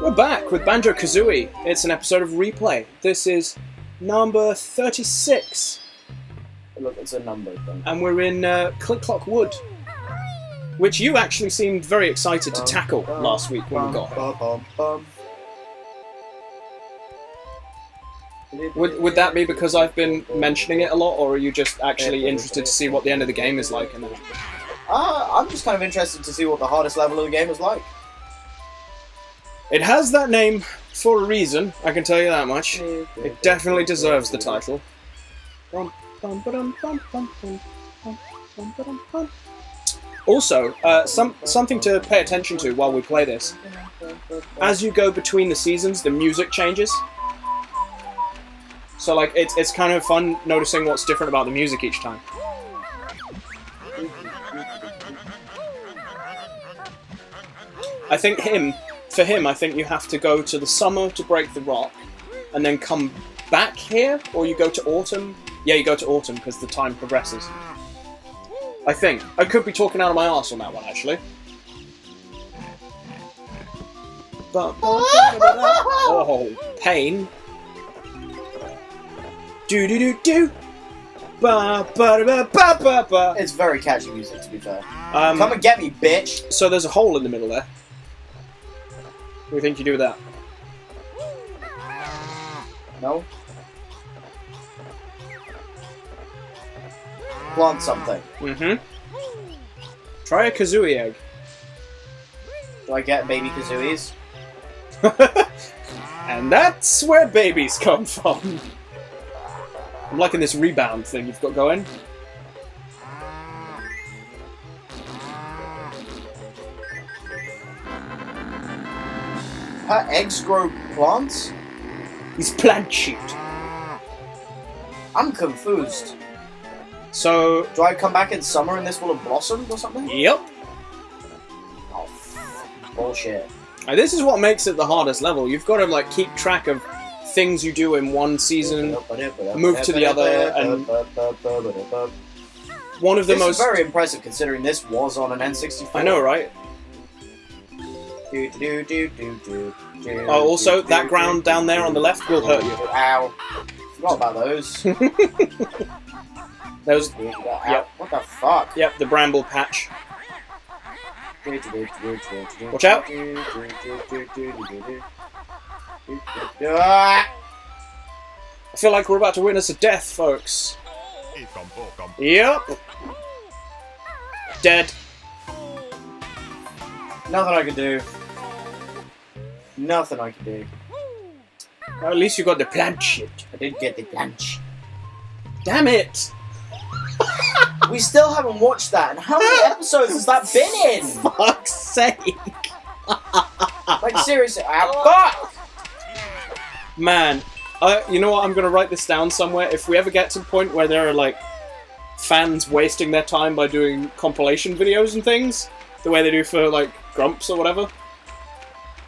We're back with Banjo-Kazooie. It's an episode of Replay. This is number 36. Look, it's a number thing. And we're in Click Clock Wood, which you actually seemed very excited to tackle last week when we got here. Would that be because I've been mentioning it a lot, or are you just actually interested to see what the end of the game is like? I'm just kind of interested to see what the hardest level of the game is like. It has that name for a reason, I can tell you that much. It definitely deserves the title. Also, something to pay attention to while we play this. As you go between the seasons, the music changes. So, like, it's kind of fun noticing what's different about the music each time. I think for him, I think you have to go to the summer to break the rock, and then come back here, or you go to autumn. Yeah, you go to autumn because the time progresses. I think. I could be talking out of my arse on that one, actually. Oh, pain. Do do do do. Ba ba ba ba ba ba. It's very catchy music, to be fair. Come and get me, bitch. So there's a hole in the middle there. What do you think you do with that? No. Plant something. Try a Kazooie egg. Do I get baby Kazooies? And that's where babies come from. I'm liking this rebound thing you've got going. Her eggs grow plants? He's plant shoot. I'm confused. So... Do I come back in summer and this will have blossomed or something? Yep. Oh, bullshit. And this is what makes it the hardest level. You've got to, like, keep track of things you do in one season, move to the other, and... One of the most... This is very impressive considering this was on an N64. I know, right? Oh, also, that ground down there on the left will hurt you. Ow. Forgot about those. Those... Yep. What the fuck? Yep, the bramble patch. Watch out! I feel like we're about to witness a death, folks. Yep. Dead. Nothing I can do. Nothing I can do. Well, at least you got the plant shit. I did get the planch. Damn it! We still haven't watched that, and how many episodes has that been in? Fuck's sake! Like, seriously, fuck! Man, you know what? I'm gonna write this down somewhere. If we ever get to the point where there are, like, fans wasting their time by doing compilation videos and things, the way they do for, like, Grumps or whatever,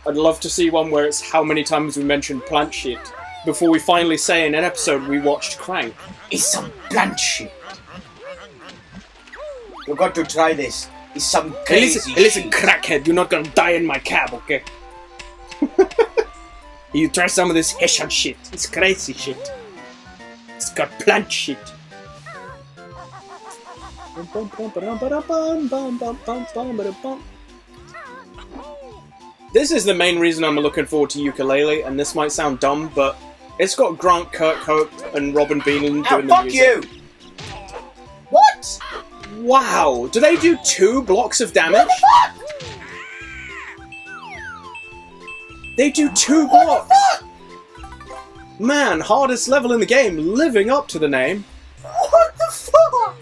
I'd love to see one where it's how many times we mentioned plant shit before we finally say in an episode we watched Crank. It's some plant shit. You've got to try this. It's some crazy shit. Listen, crackhead, you're not gonna die in my cab, okay? You try some of this Hessian shit. It's crazy shit. It's got plant shit. This is the main reason I'm looking forward to Ukulele, and this might sound dumb, but it's got Grant Kirkhope and Robin Beelan doing the music. Fuck you! What? Wow, do they do 2 blocks of damage? What the fuck? They do 2 blocks! Man, hardest level in the game, living up to the name. What the fuck?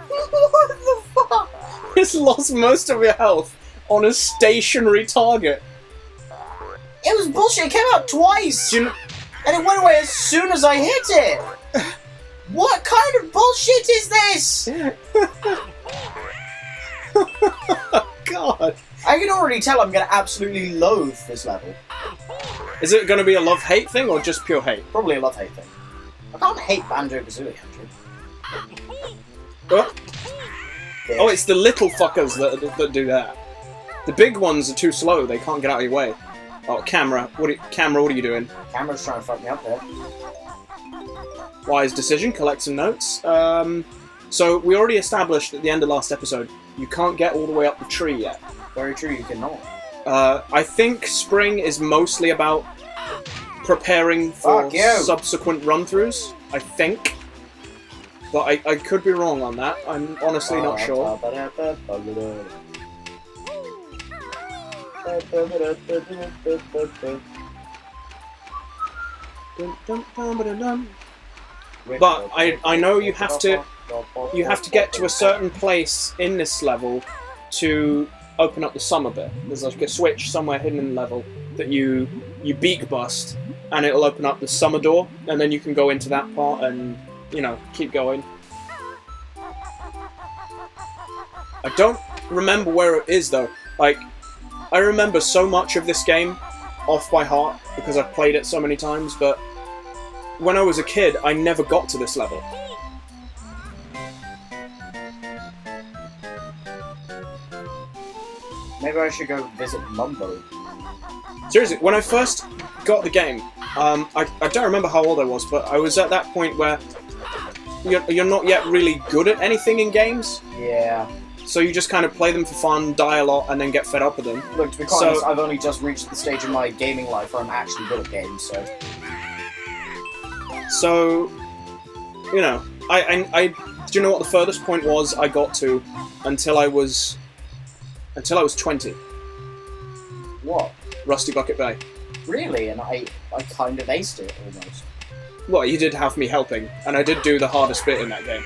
What the fuck? It's lost most of your health on a stationary target. It was bullshit, it came out twice! Do you and it went away as soon as I hit it! What kind of bullshit is this? God. I can already tell I'm going to absolutely loathe this level. Is it going to be a love-hate thing or just pure hate? Probably a love-hate thing. I can't hate Banjo-Kazooie, Andrew. Oh. bitch. Oh, it's the little fuckers that do that. The big ones are too slow. They can't get out of your way. Oh, camera. What are you doing? Camera's trying to fuck me up there. Wise decision. Collect some notes. So we already established at the end of last episode, you can't get all the way up the tree yet. Very true, you cannot. I think spring is mostly about preparing for subsequent run-throughs. I think. But I could be wrong on that. I'm honestly not sure. But I know you have to get to a certain place in this level to open up the summer bit. There's like a switch somewhere hidden in the level that you beak bust, and it'll open up the summer door, and then you can go into that part and, you know, keep going. I don't remember where it is though. Like, I remember so much of this game off by heart because I've played it so many times, but when I was a kid, I never got to this level. Maybe I should go visit Mumbo. Seriously, when I first got the game, I don't remember how old I was, but I was at that point where you're not yet really good at anything in games. Yeah. So you just kind of play them for fun, die a lot, and then get fed up with them. Look, to be quite honest, I've only just reached the stage in my gaming life where I'm actually good at games, so... So, you know, do you know what the furthest point was I got to until I was 20? What? Rusty Bucket Bay. Really? And I kind of aced it, almost. Well, you did have me helping, and I did do the hardest bit in that game.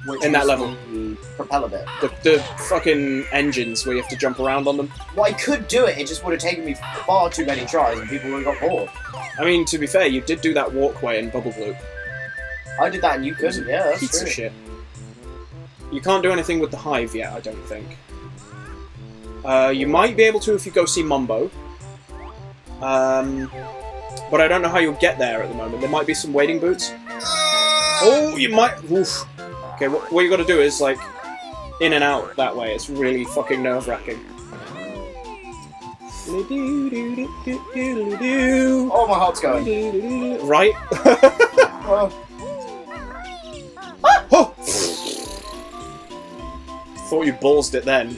Which in that level. The propeller bit. The fucking engines where you have to jump around on them. Well, I could do it just would have taken me far too many tries and people would have got bored. I mean, to be fair, you did do that walkway in Bubble Bloop. I did that and you couldn't, yeah, that's Pizza true. shit. You can't do anything with the hive yet, I don't think. You might be able to if you go see Mumbo. But I don't know how you'll get there at the moment. There might be some waiting boots. Oh, you might... Oof. Okay, what you gotta do is, like, in and out that way. It's really fucking nerve-wracking. Oh, my heart's going. Right? Oh! Thought you ballsed it then.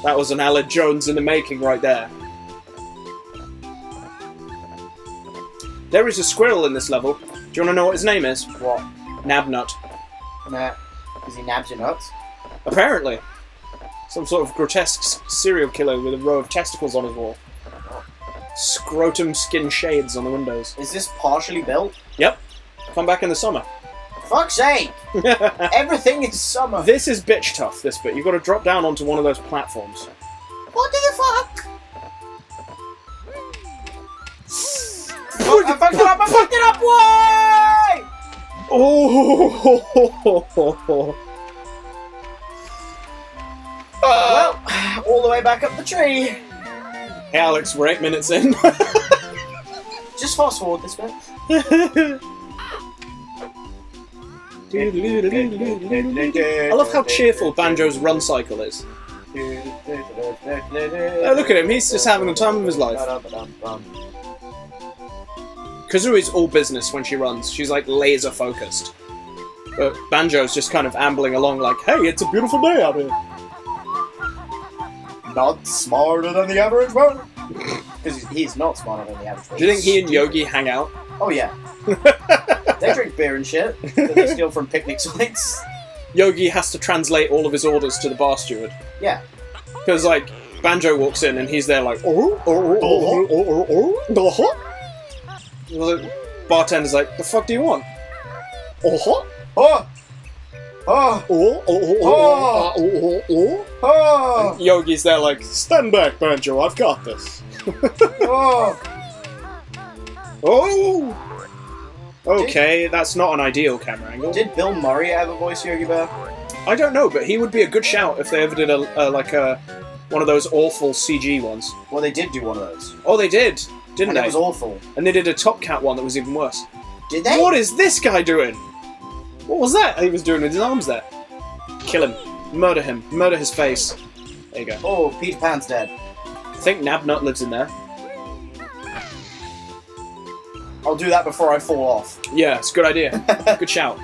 That was an Alan Jones in the making right there. There is a squirrel in this level. Do you want to know what his name is? What? NabNut. Nah. Because he nabs your nuts? Apparently. Some sort of grotesque serial killer with a row of testicles on his wall. Scrotum skin shades on the windows. Is this partially built? Yep. Come back in the summer. Fuck's sake! Everything is summer. This is bitch tough, this bit. You've got to drop down onto one of those platforms. What the fuck? Oh, I fucked it up! I fucked it up! Why? Oh! Well, all the way back up the tree. Hey Alex, we're 8 minutes in. Just fast forward this bit. I love how cheerful Banjo's run cycle is. Oh, look at him, he's just having the time of his life. Kazooie's all business when she runs. She's like laser focused. But Banjo's just kind of ambling along like, hey, it's a beautiful day out here. Not smarter than the average one. Because he's not smarter than the average one. Do you think he and Yogi hang out? Oh yeah. They drink beer and shit that they steal from picnic sites. Yogi has to translate all of his orders to the bar steward. Yeah. Because, like, Banjo walks in and he's there like, The bartender's like, the fuck do you want? Oh! Oh! Oh! And Yogi's there like, stand back, Banjo, I've got this. Oh! Oh! Okay, that's not an ideal camera angle. Did Bill Murray ever voice Yogi Bear? I don't know, but he would be a good shout if they ever did one of those awful CG ones. Well, they did do one of those. Oh, they did, didn't they? It was awful. And they did a Top Cat one that was even worse. Did they? What is this guy doing? What was that he was doing with his arms there? Kill him. Murder him. Murder his face. There you go. Oh, Peter Pan's dead. I think NabNut lives in there. I'll do that before I fall off. Yeah, it's a good idea. Good shout.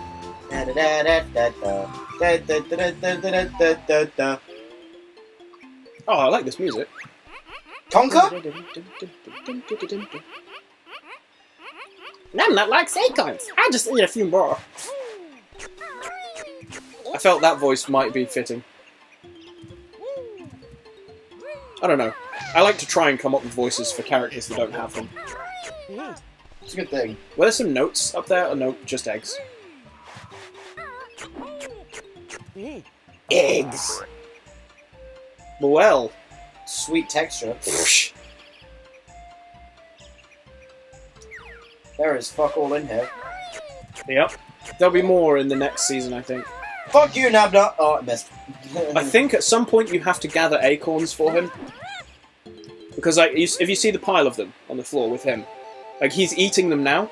Oh, I like this music. Tonka? NabNut likes acorns. I'll just eat a few more. I felt that voice might be fitting. I don't know. I like to try and come up with voices for characters that don't have them. It's a good thing. Were there some notes up there, or no, just eggs? Eggs. Well. Sweet texture. There is fuck all in here. Yep. There'll be more in the next season, I think. Fuck you, NabNut! Oh, I missed. I think at some point you have to gather acorns for him. Because like, if you see the pile of them on the floor with him, like he's eating them now.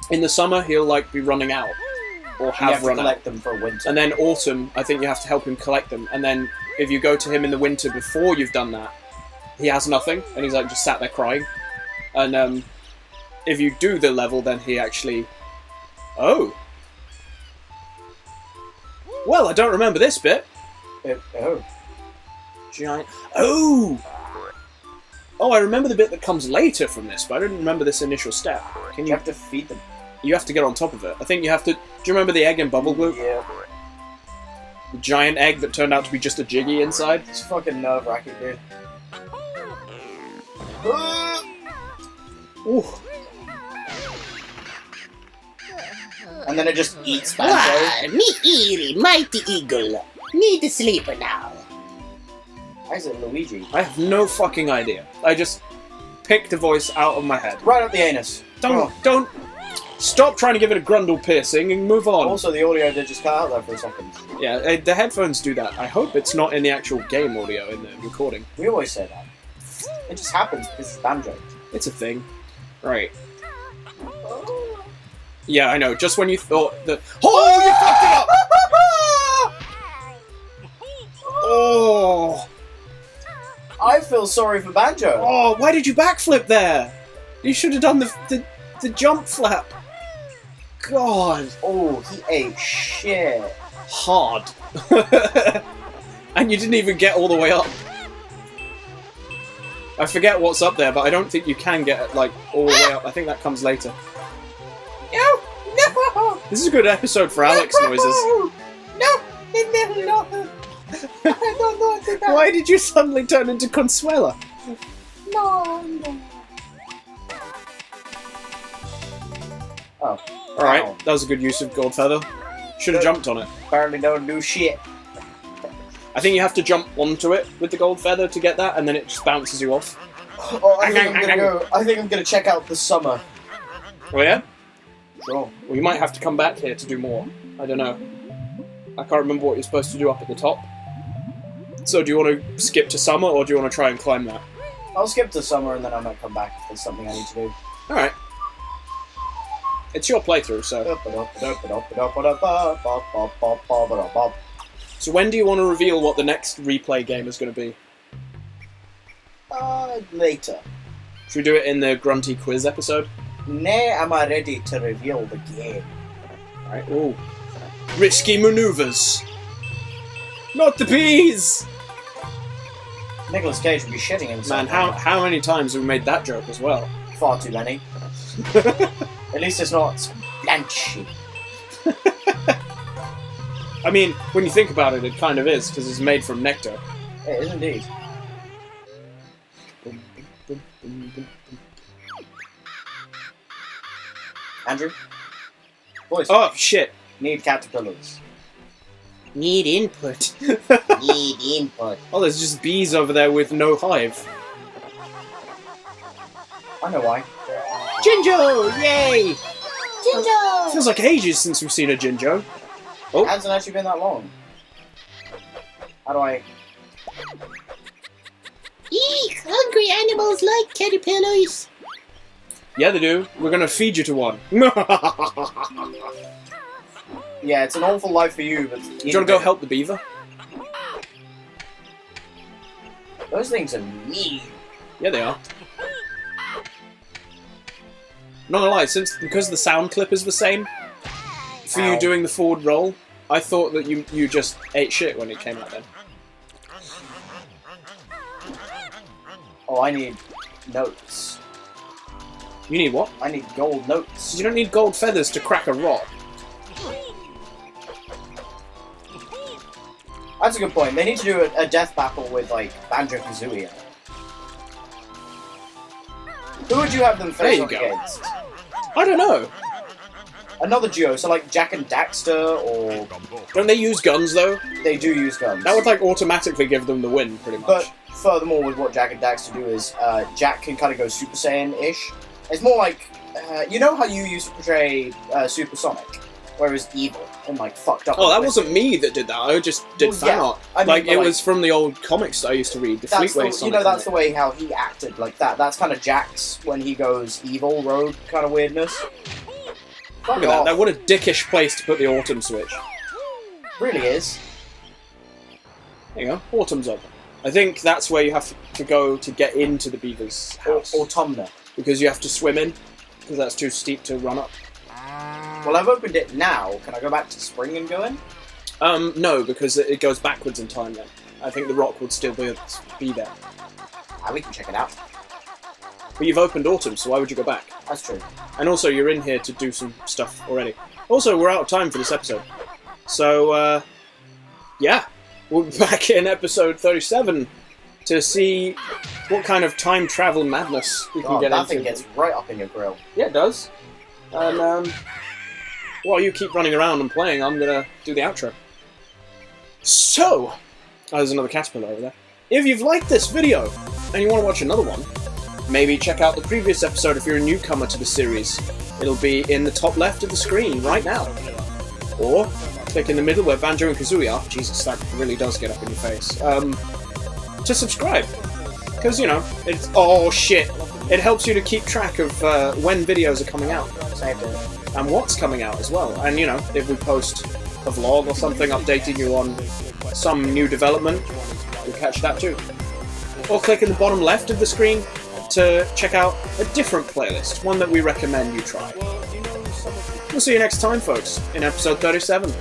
In the summer, he'll like be running out. Or have run out. Collect them for winter. And then autumn, I think you have to help him collect them. And then if you go to him in the winter before you've done that, he has nothing, and he's like just sat there crying. And if you do the level, then he actually... Oh. Well, I don't remember this bit. Oh. Giant... Oh! Oh, I remember the bit that comes later from this, but I didn't remember this initial step. Can You have to feed them. You have to get on top of it. I think you have to... Do you remember the egg in Bubble Glue? Yeah. The giant egg that turned out to be just a Jiggy inside? It's fucking nerve-wracking, dude. Ooh. And then it just eats Banjo. Me Eyrie, mighty eagle. Need to sleep now. Why is it Luigi? I have no fucking idea. I just picked a voice out of my head. Right up the anus. Don't... Stop trying to give it a grundle piercing and move on. Also, the audio did just cut out there for a second. Yeah, the headphones do that. I hope it's not in the actual game audio in the recording. We always say that. It just happens because it's Banjo. It's a thing. Right. Yeah, I know. Just when you thought that... Oh, you fucked it up! Oh! I feel sorry for Banjo. Oh, why did you backflip there? You should have done the jump flap. God. Oh, he ate shit. Hard. And you didn't even get all the way up. I forget what's up there, but I don't think you can get like all the way up. I think that comes later. No! No! This is a good episode for Alex noises. No! No! Why did you suddenly turn into Consuela? No! Oh. Alright, that was a good use of Gold Feather. Should have jumped on it. Apparently don't do shit. I think you have to jump onto it with the Gold Feather to get that, and then it just bounces you off. Oh, I think I'm gonna check out the summer. Oh yeah? Sure. Well, you might have to come back here to do more. I don't know. I can't remember what you're supposed to do up at the top. So do you want to skip to summer, or do you want to try and climb that? I'll skip to summer and then I might come back if there's something I need to do. Alright. It's your playthrough, so... So when do you want to reveal what the next replay game is going to be? Later. Should we do it in the Grunty quiz episode? Nay, am I ready to reveal the game? Alright, ooh. Risky maneuvers! Not the peas! Nicolas Cage would be shitting himself. Man, how many times have we made that joke as well? Far too many. At least it's not blanchy. I mean, when you think about it, it kind of is, because it's made from nectar. It is indeed. Andrew? Boys, Oh, shit. need caterpillars. Need input. Need input. Oh, there's just bees over there with no hive. I know why. Jinjo! Yay! Jinjo! Feels like ages since we've seen a Jinjo. Oh. It hasn't actually been that long. How do I... Eek! Hungry animals like caterpillars. Yeah, they do. We're gonna feed you to one. Yeah, it's an awful life for you, but... Do you wanna go help the beaver? Those things are mean. Yeah, they are. Not gonna lie, because the sound clip is the same, for you doing the forward roll, I thought that you just ate shit when it came out then. Oh, I need notes. You need what? I need gold notes. You don't need gold feathers to crack a rock. That's a good point. They need to do a death battle with, like, Banjo-Kazooie. Who would you have them face off against? I don't know. Another duo, so like Jack and Daxter, or... Don't they use guns, though? They do use guns. That would, like, automatically give them the win, pretty much. But furthermore, with what Jack and Daxter do is, Jack can kind of go Super Saiyan-ish. It's more like, you know how you used to portray Super Sonic, where it was evil and, like, fucked up. Oh, that wasn't me that did that. I just did fan art. I mean, like, it was from the old comics that I used to read, the Fleetway Sonic. You know, that's the way how he acted, like that. That's kind of Jack's when he goes evil rogue kind of weirdness. Look at that. That what a dickish place to put the autumn switch. Really is. There you go. Autumn's up. I think that's where you have to go to get into the beaver's house. Autumna. Because you have to swim in, because that's too steep to run up. Well, I've opened it now. Can I go back to spring and go in? No, because it goes backwards in time then. I think the rock would still be there. We can check it out. But you've opened autumn, so why would you go back? That's true. And also, you're in here to do some stuff already. Also, we're out of time for this episode. So, yeah. We'll be back in episode 37 to see what kind of time travel madness we can get into. That thing gets right up in your grill. Yeah, it does. And, while you keep running around and playing, I'm gonna do the outro. So, there's another caterpillar over there. If you've liked this video, and you want to watch another one, maybe check out the previous episode if you're a newcomer to the series. It'll be in the top left of the screen right now. Or click in the middle where Banjo and Kazooie are. Jesus, that really does get up in your face. To subscribe. Because, you know, it's... Oh, shit. It helps you to keep track of when videos are coming out. And what's coming out as well. And, you know, if we post a vlog or something updating you on some new development, you'll catch that too. Or click in the bottom left of the screen to check out a different playlist, one that we recommend you try. We'll see you next time, folks, in episode 37.